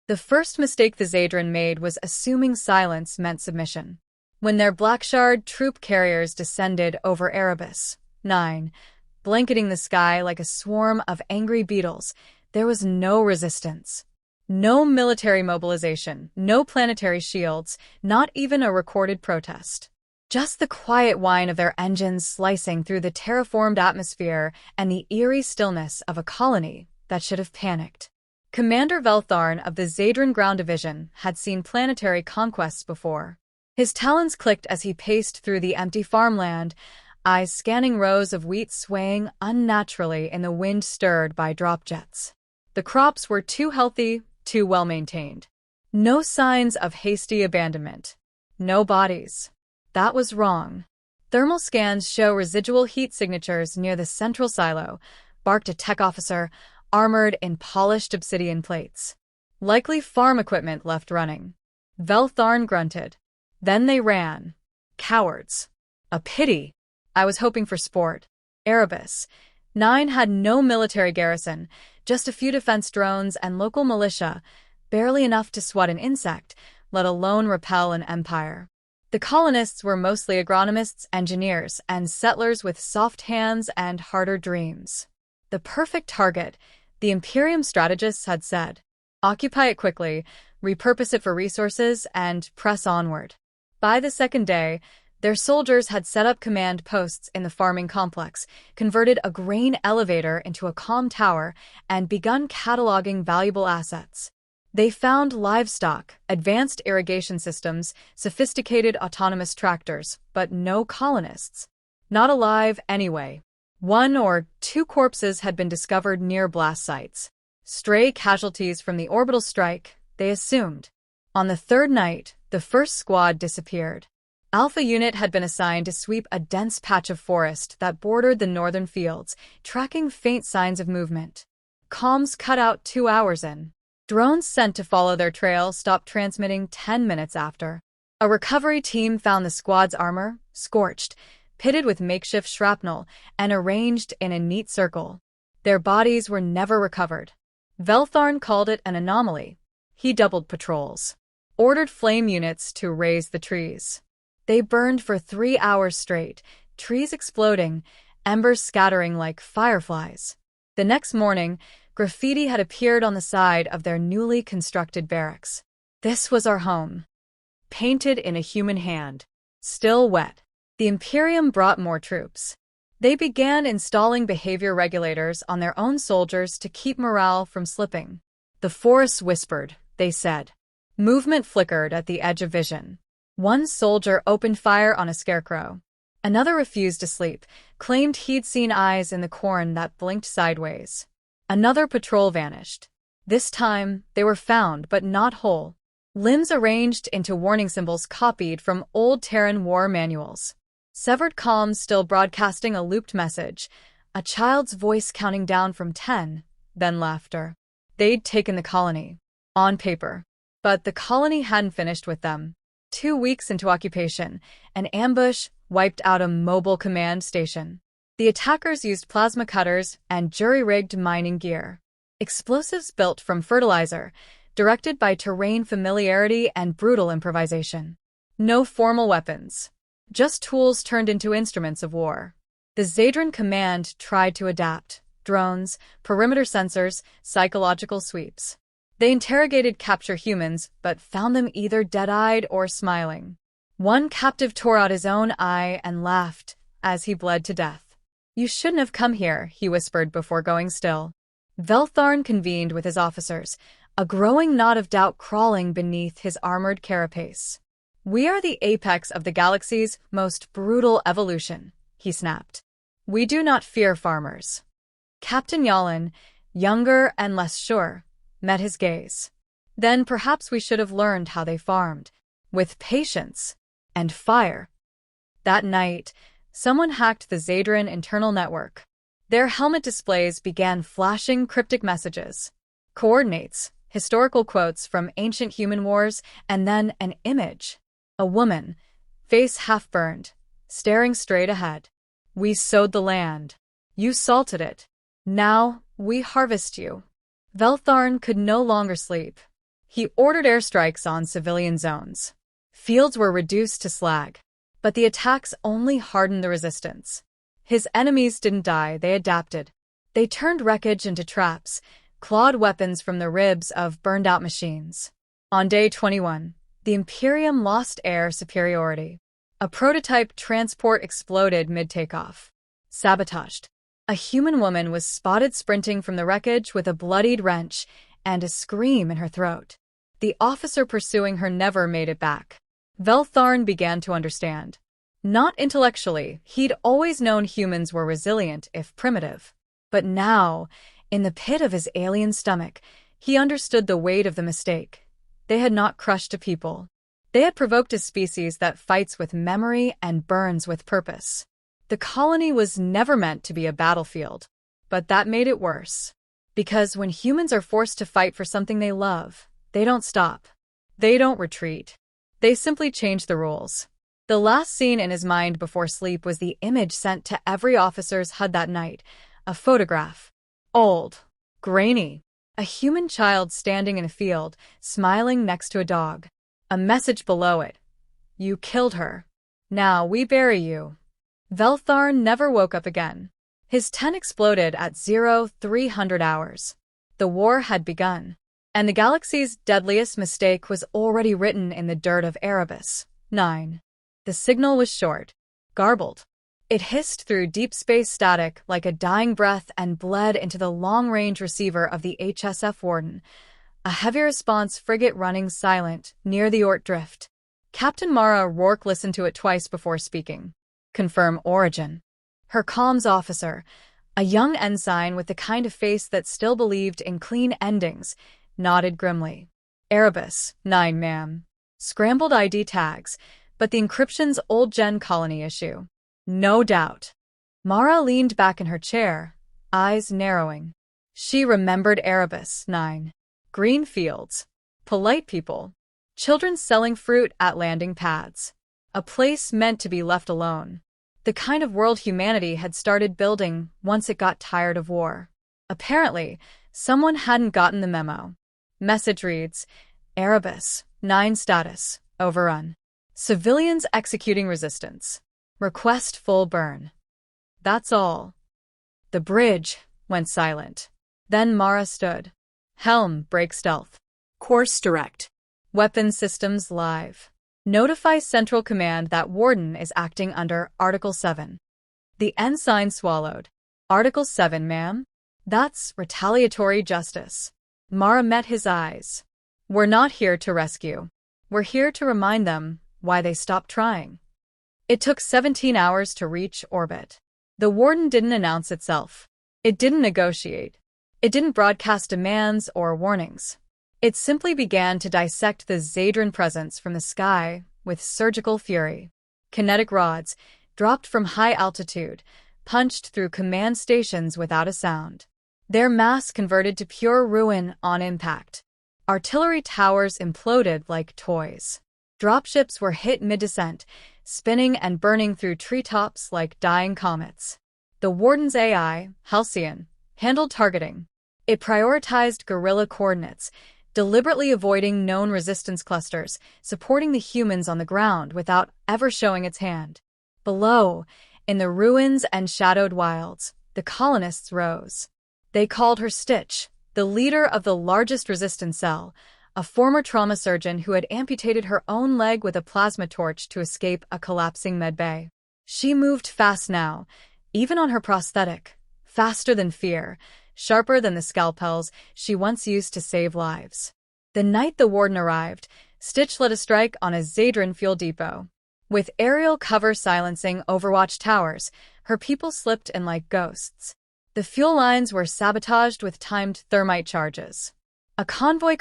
The first mistake the Zadran made was assuming silence meant submission. When their Blackshard troop carriers descended over Erebus 9, blanketing the sky like a swarm of angry beetles, there was no resistance. No military mobilization, no planetary shields, not even a recorded protest. Just the quiet whine of their engines slicing through the terraformed atmosphere and the eerie stillness of a colony that should have panicked. Commander Veltharn of the Zadran Ground Division had seen planetary conquests before. His talons clicked as he paced through the empty farmland, eyes scanning rows of wheat swaying unnaturally in the wind stirred by drop jets. The crops were too healthy, too well-maintained. No signs of hasty abandonment. No bodies. That was wrong. Thermal scans show residual heat signatures near the central silo, barked a tech officer, armored in polished obsidian plates. Likely farm equipment left running. Veltharn grunted. Then they ran. Cowards. A pity. I was hoping for sport. Erebus 9 had no military garrison, just a few defense drones and local militia, barely enough to swat an insect, let alone repel an empire. The colonists were mostly agronomists, engineers, and settlers with soft hands and harder dreams. The perfect target, the Imperium strategists had said. Occupy it quickly, repurpose it for resources, and press onward. By the second day, their soldiers had set up command posts in the farming complex, converted a grain elevator into a comm tower, and begun cataloging valuable assets. They found livestock, advanced irrigation systems, sophisticated autonomous tractors, but no colonists. Not alive anyway. 1 or 2 corpses had been discovered near blast sites. Stray casualties from the orbital strike, they assumed. On the third night, the first squad disappeared. Alpha Unit had been assigned to sweep a dense patch of forest that bordered the northern fields, tracking faint signs of movement. Comms cut out 2 hours in. Drones sent to follow their trail stopped transmitting 10 minutes after. A recovery team found the squad's armor, scorched, pitted with makeshift shrapnel, and arranged in a neat circle. Their bodies were never recovered. Veltharn called it an anomaly. He doubled patrols. Ordered flame units to raise the trees. They burned for 3 hours straight, trees exploding, embers scattering like fireflies. The next morning, graffiti had appeared on the side of their newly constructed barracks. This was our home. Painted in a human hand. Still wet. The Imperium brought more troops. They began installing behavior regulators on their own soldiers to keep morale from slipping. The forests whispered, they said. Movement flickered at the edge of vision. One soldier opened fire on a scarecrow. Another refused to sleep, claimed he'd seen eyes in the corn that blinked sideways. Another patrol vanished. This time, they were found but not whole. Limbs arranged into warning symbols copied from old Terran war manuals. Severed comms still broadcasting a looped message, a child's voice counting down from 10, then laughter. They'd taken the colony. On paper. But the colony hadn't finished with them. 2 weeks into occupation, an ambush wiped out a mobile command station. The attackers used plasma cutters and jury-rigged mining gear. Explosives built from fertilizer, directed by terrain familiarity and brutal improvisation. No formal weapons. Just tools turned into instruments of war. The Zadran command tried to adapt. Drones, perimeter sensors, psychological sweeps. They interrogated capture humans, but found them either dead-eyed or smiling. One captive tore out his own eye and laughed as he bled to death. You shouldn't have come here, he whispered before going still. Veltharn convened with his officers, a growing knot of doubt crawling beneath his armored carapace. We are the apex of the galaxy's most brutal evolution, he snapped. We do not fear farmers. Captain Yalin, younger and less sure, met his gaze. Then perhaps we should have learned how they farmed, with patience and fire. That night, someone hacked the Zadran internal network. Their helmet displays began flashing cryptic messages. Coordinates, historical quotes from ancient human wars, and then an image. A woman, face half-burned, staring straight ahead. We sowed the land. You salted it. Now, we harvest you. Veltharn could no longer sleep. He ordered airstrikes on civilian zones. Fields were reduced to slag, but the attacks only hardened the resistance. His enemies didn't die, they adapted. They turned wreckage into traps, clawed weapons from the ribs of burned-out machines. On day 21, the Imperium lost air superiority. A prototype transport exploded mid-takeoff. Sabotaged. A human woman was spotted sprinting from the wreckage with a bloodied wrench and a scream in her throat. The officer pursuing her never made it back. Veltharn began to understand. Not intellectually, he'd always known humans were resilient if primitive. But now, in the pit of his alien stomach, he understood the weight of the mistake. They had not crushed a people. They had provoked a species that fights with memory and burns with purpose. The colony was never meant to be a battlefield. But that made it worse. Because when humans are forced to fight for something they love, they don't stop. They don't retreat. They simply change the rules. The last scene in his mind before sleep was the image sent to every officer's HUD that night. A photograph. Old. Grainy. A human child standing in a field, smiling next to a dog. A message below it. You killed her. Now we bury you. Veltharn never woke up again. His tent exploded at 0300 hours. The war had begun. And the galaxy's deadliest mistake was already written in the dirt of Erebus. 9. The signal was short. Garbled. It hissed through deep space static like a dying breath and bled into the long-range receiver of the HSF Warden, a heavy response frigate running silent near the Oort Drift. Captain Mara Rourke listened to it twice before speaking. Confirm origin. Her comms officer, a young ensign with the kind of face that still believed in clean endings, nodded grimly. Erebus, 9, ma'am. Scrambled ID tags, but the encryption's old-gen colony issue. No doubt. Mara leaned back in her chair, eyes narrowing. She remembered Erebus, 9. Green fields. Polite people. Children selling fruit at landing pads. A place meant to be left alone. The kind of world humanity had started building once it got tired of war. Apparently, someone hadn't gotten the memo. Message reads, Erebus, 9 status, overrun. Civilians executing resistance. Request full burn. That's all. The bridge went silent. Then Mara stood. Helm, break stealth. Course direct. Weapon systems live. Notify Central Command that Warden is acting under Article 7. The ensign swallowed. Article 7, ma'am? That's retaliatory justice. Mara met his eyes. We're not here to rescue. We're here to remind them why they stopped trying. It took 17 hours to reach orbit. The Warden didn't announce itself. It didn't negotiate. It didn't broadcast demands or warnings. It simply began to dissect the Zadran presence from the sky with surgical fury. Kinetic rods, dropped from high altitude, punched through command stations without a sound. Their mass converted to pure ruin on impact. Artillery towers imploded like toys. Dropships were hit mid-descent, spinning and burning through treetops like dying comets. The Warden's AI, Halcyon, handled targeting. It prioritized guerrilla coordinates, deliberately avoiding known resistance clusters, supporting the humans on the ground without ever showing its hand. Below, in the ruins and shadowed wilds, the colonists rose. They called her Stitch, the leader of the largest resistance cell, a former trauma surgeon who had amputated her own leg with a plasma torch to escape a collapsing medbay. She moved fast now, even on her prosthetic, faster than fear, sharper than the scalpels she once used to save lives. The night the Warden arrived, Stitch led a strike on a Zadran fuel depot. With aerial cover silencing Overwatch towers, her people slipped in like ghosts. The fuel lines were sabotaged with timed thermite charges. A convoy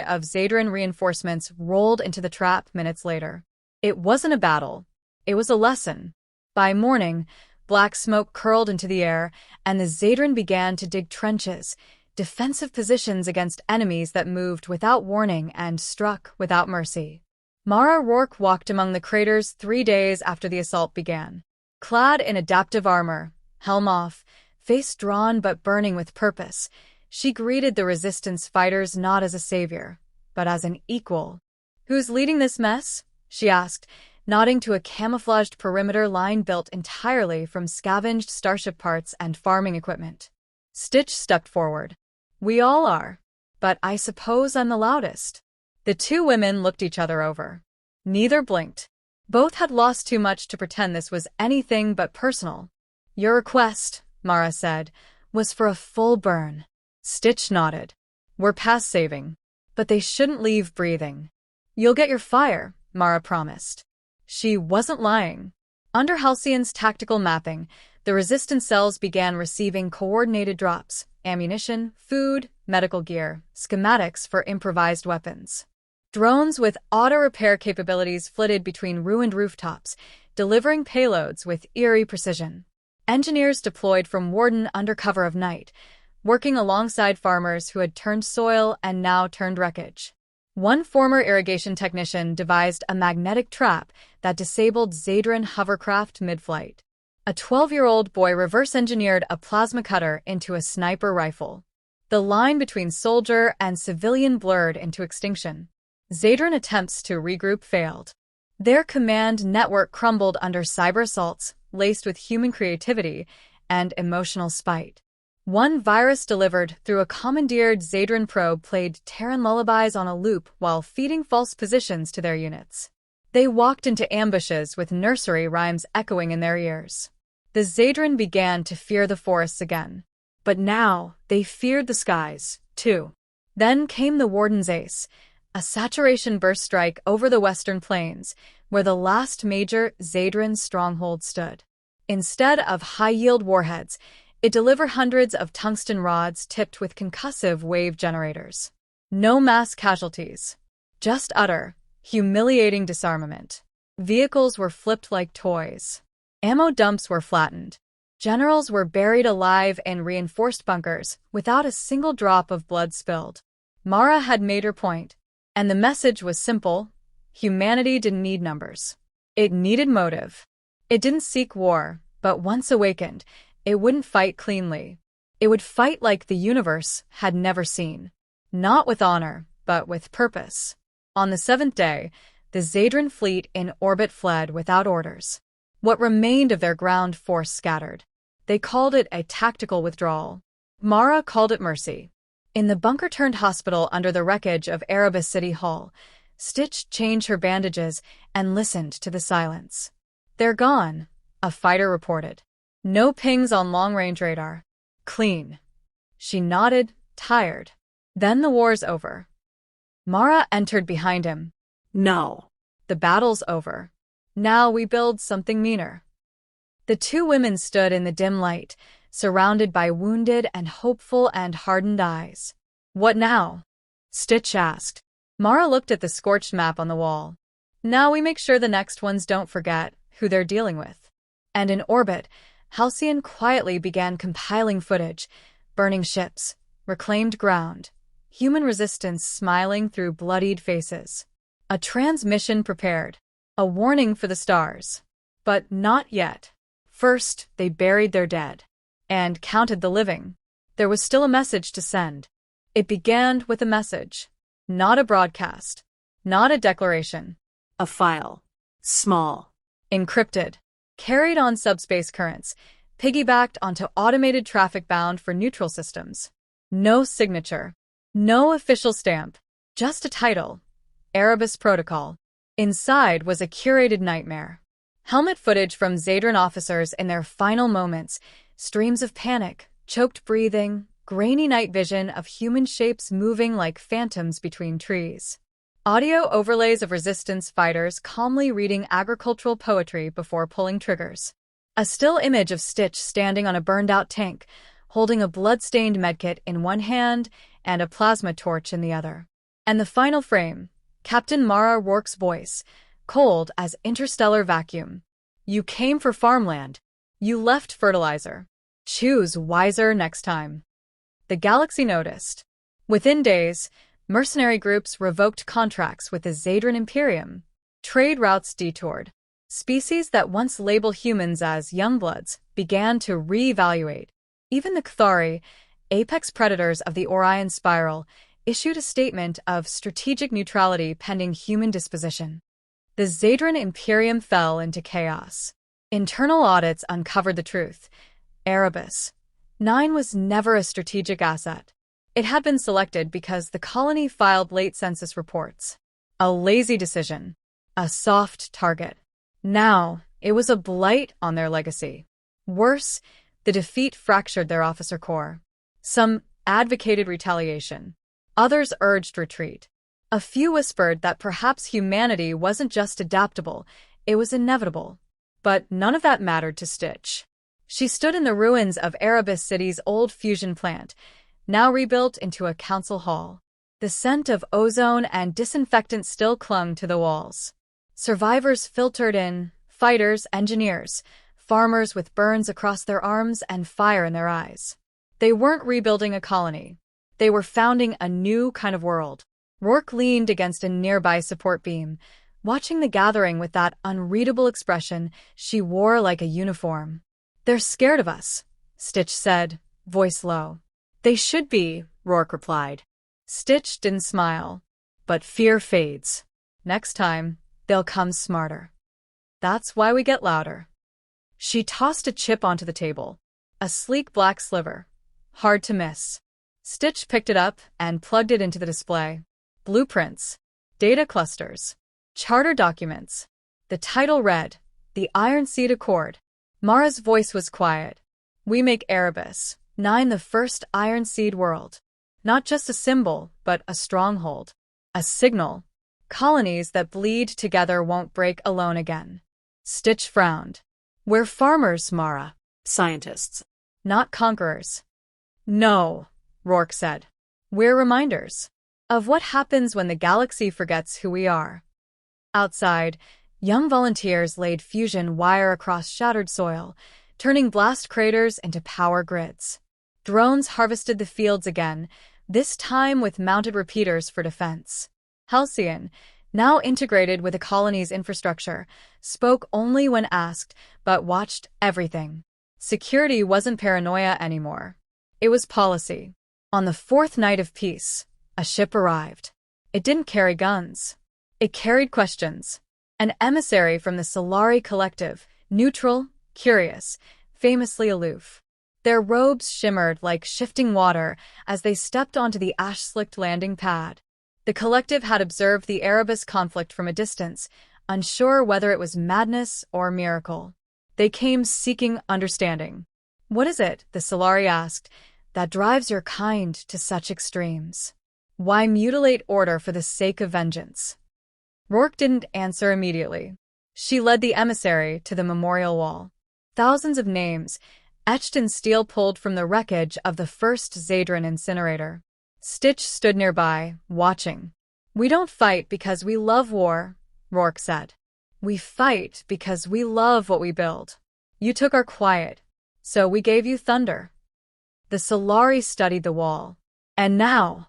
of Zadran reinforcements rolled into the trap minutes later. It wasn't a battle. It was a lesson. By morning, black smoke curled into the air, and the Zadran began to dig trenches, defensive positions against enemies that moved without warning and struck without mercy. Mara Rourke walked among the craters 3 days after the assault began. Clad in adaptive armor, helm off, face drawn but burning with purpose, she greeted the resistance fighters not as a savior, but as an equal. "Who's leading this mess?" she asked, nodding to a camouflaged perimeter line built entirely from scavenged starship parts and farming equipment. Stitch stepped forward. "We all are. But I suppose I'm the loudest." The two women looked each other over. Neither blinked. Both had lost too much to pretend this was anything but personal. "Your request," Mara said, "was for a full burn." Stitch nodded. "We're past saving. But they shouldn't leave breathing." "You'll get your fire," Mara promised. She wasn't lying. Under Halcyon's tactical mapping, the resistance cells began receiving coordinated drops: ammunition, food, medical gear, schematics for improvised weapons. Drones with auto-repair capabilities flitted between ruined rooftops, delivering payloads with eerie precision. Engineers deployed from Warden under cover of night, working alongside farmers who had turned soil and now turned wreckage. One former irrigation technician devised a magnetic trap that disabled Zadran hovercraft mid-flight. A 12-year-old boy reverse-engineered a plasma cutter into a sniper rifle. The line between soldier and civilian blurred into extinction. Zadran attempts to regroup failed. Their command network crumbled under cyber assaults, laced with human creativity and emotional spite. One virus delivered through a commandeered Zadran probe played Terran lullabies on a loop while feeding false positions to their units. They walked into ambushes with nursery rhymes echoing in their ears. The Zadran began to fear the forests again. But now they feared the skies, too. Then came the Warden's ace, a saturation burst strike over the western plains, where the last major Zadran stronghold stood. Instead of high-yield warheads, it delivered hundreds of tungsten rods tipped with concussive wave generators. No mass casualties. Just utter, humiliating disarmament. Vehicles were flipped like toys. Ammo dumps were flattened. Generals were buried alive in reinforced bunkers without a single drop of blood spilled. Mara had made her point, and the message was simple. Humanity didn't need numbers. It needed motive. It didn't seek war, but once awakened, it wouldn't fight cleanly. It would fight like the universe had never seen. Not with honor, but with purpose. On the 7th day, the Zadran fleet in orbit fled without orders. What remained of their ground force scattered. They called it a tactical withdrawal. Mara called it mercy. In the bunker-turned hospital under the wreckage of Erebus City Hall, Stitch changed her bandages and listened to the silence. "They're gone," a fighter reported. "No pings on long-range radar. Clean." She nodded, tired. "Then the war's over." Mara entered behind him. "No. The battle's over. Now we build something meaner." The two women stood in the dim light, surrounded by wounded and hopeful and hardened eyes. "What now?" Stitch asked. Mara looked at the scorched map on the wall. "Now we make sure the next ones don't forget who they're dealing with." And in orbit, Halcyon quietly began compiling footage: burning ships, reclaimed ground, human resistance smiling through bloodied faces. A transmission prepared, a warning for the stars. But not yet. First, they buried their dead and counted the living. There was still a message to send. It began with a message. Not a broadcast. Not a declaration. A file. Small. Encrypted. Carried on subspace currents. Piggybacked onto automated traffic bound for neutral systems. No signature. No official stamp. Just a title. Erebus Protocol. Inside was a curated nightmare. Helmet footage from Zadran officers in their final moments. Streams of panic, choked breathing, grainy night vision of human shapes moving like phantoms between trees. Audio overlays of resistance fighters calmly reading agricultural poetry before pulling triggers. A still image of Stitch standing on a burned-out tank, holding a blood-stained medkit in one hand and a plasma torch in the other. And the final frame, Captain Mara Rourke's voice, cold as interstellar vacuum. "You came for farmland. You left fertilizer. Choose wiser next time." The galaxy noticed. Within days, mercenary groups revoked contracts with the Zadran Imperium. Trade routes detoured. Species that once labeled humans as youngbloods began to reevaluate. Even the Cathari, apex predators of the Orion spiral, issued a statement of strategic neutrality pending human disposition. The Zadran Imperium fell into chaos. Internal audits uncovered the truth. Erebus 9 was never a strategic asset. It had been selected because the colony filed late census reports. A lazy decision. A soft target. Now, it was a blight on their legacy. Worse, the defeat fractured their officer corps. Some advocated retaliation. Others urged retreat. A few whispered that perhaps humanity wasn't just adaptable, it was inevitable. But none of that mattered to Stitch. She stood in the ruins of Erebus City's old fusion plant, now rebuilt into a council hall. The scent of ozone and disinfectant still clung to the walls. Survivors filtered in, fighters, engineers, farmers with burns across their arms and fire in their eyes. They weren't rebuilding a colony. They were founding a new kind of world. Rourke leaned against a nearby support beam, watching the gathering with that unreadable expression she wore like a uniform. "They're scared of us," Stitch said, voice low. "They should be," Rourke replied. Stitch didn't smile. "But fear fades. Next time, they'll come smarter. That's why we get louder." She tossed a chip onto the table. A sleek black sliver. Hard to miss. Stitch picked it up and plugged it into the display. Blueprints. Data clusters. Charter documents. The title read, "The Iron Seed Accord." Mara's voice was quiet. "We make Erebus 9 the first Iron Seed world. Not just a symbol, but a stronghold. A signal. Colonies that bleed together won't break alone again." Stitch frowned. "We're farmers, Mara. Scientists. Not conquerors." "No," Rourke said. "We're reminders of what happens when the galaxy forgets who we are." Outside, young volunteers laid fusion wire across shattered soil, turning blast craters into power grids. Drones harvested the fields again, this time with mounted repeaters for defense. Halcyon, now integrated with the colony's infrastructure, spoke only when asked, but watched everything. Security wasn't paranoia anymore. It was policy. On the fourth night of peace, a ship arrived. It didn't carry guns. It carried questions. An emissary from the Solari Collective, neutral, curious, famously aloof. Their robes shimmered like shifting water as they stepped onto the ash-slicked landing pad. The Collective had observed the Erebus conflict from a distance, unsure whether it was madness or miracle. They came seeking understanding. "What is it," the Solari asked, "that drives your kind to such extremes? Why mutilate order for the sake of vengeance?" Rourke didn't answer immediately. She led the emissary to the memorial wall. Thousands of names, etched in steel pulled from the wreckage of the first Zadran incinerator. Stitch stood nearby, watching. "We don't fight because we love war," Rourke said. "We fight because we love what we build. You took our quiet, so we gave you thunder." The Solari studied the wall. "And now,"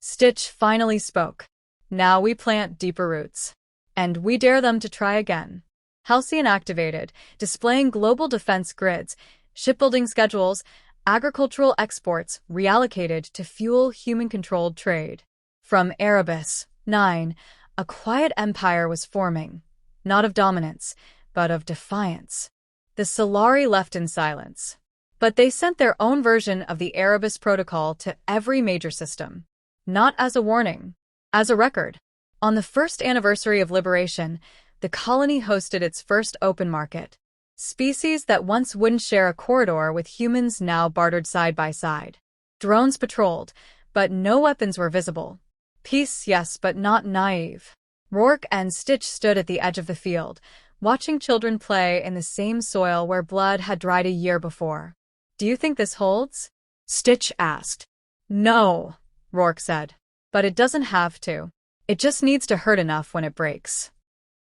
Stitch finally spoke, "now we plant deeper roots. And we dare them to try again." Halcyon activated, displaying global defense grids, shipbuilding schedules, agricultural exports reallocated to fuel human-controlled trade. From Erebus 9, a quiet empire was forming, not of dominance, but of defiance. The Solari left in silence. But they sent their own version of the Erebus Protocol to every major system. Not as a warning, as a record. On the first anniversary of liberation, the colony hosted its first open market. Species that once wouldn't share a corridor with humans now bartered side by side. Drones patrolled, but no weapons were visible. Peace, yes, but not naive. Rourke and Stitch stood at the edge of the field, watching children play in the same soil where blood had dried a year before. "Do you think this holds?" Stitch asked. "No," Rourke said. "But it doesn't have to. It just needs to hurt enough when it breaks."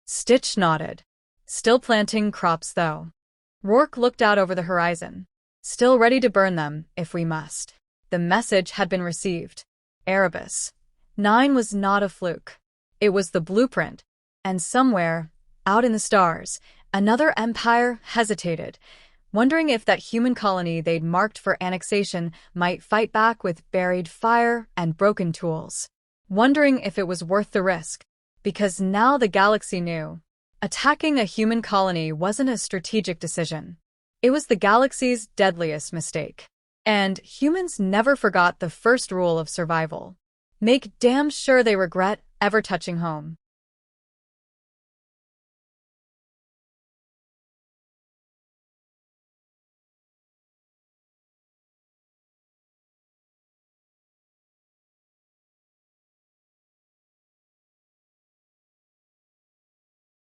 Stitch nodded. "Still planting crops, though." Rourke looked out over the horizon. "Still ready to burn them, if we must." The message had been received. Erebus 9 was not a fluke. It was the blueprint. And somewhere, out in the stars, another empire hesitated, wondering if that human colony they'd marked for annexation might fight back with buried fire and broken tools. Wondering if it was worth the risk. Because now the galaxy knew. Attacking a human colony wasn't a strategic decision. It was the galaxy's deadliest mistake. And humans never forgot the first rule of survival. Make damn sure they regret ever touching home.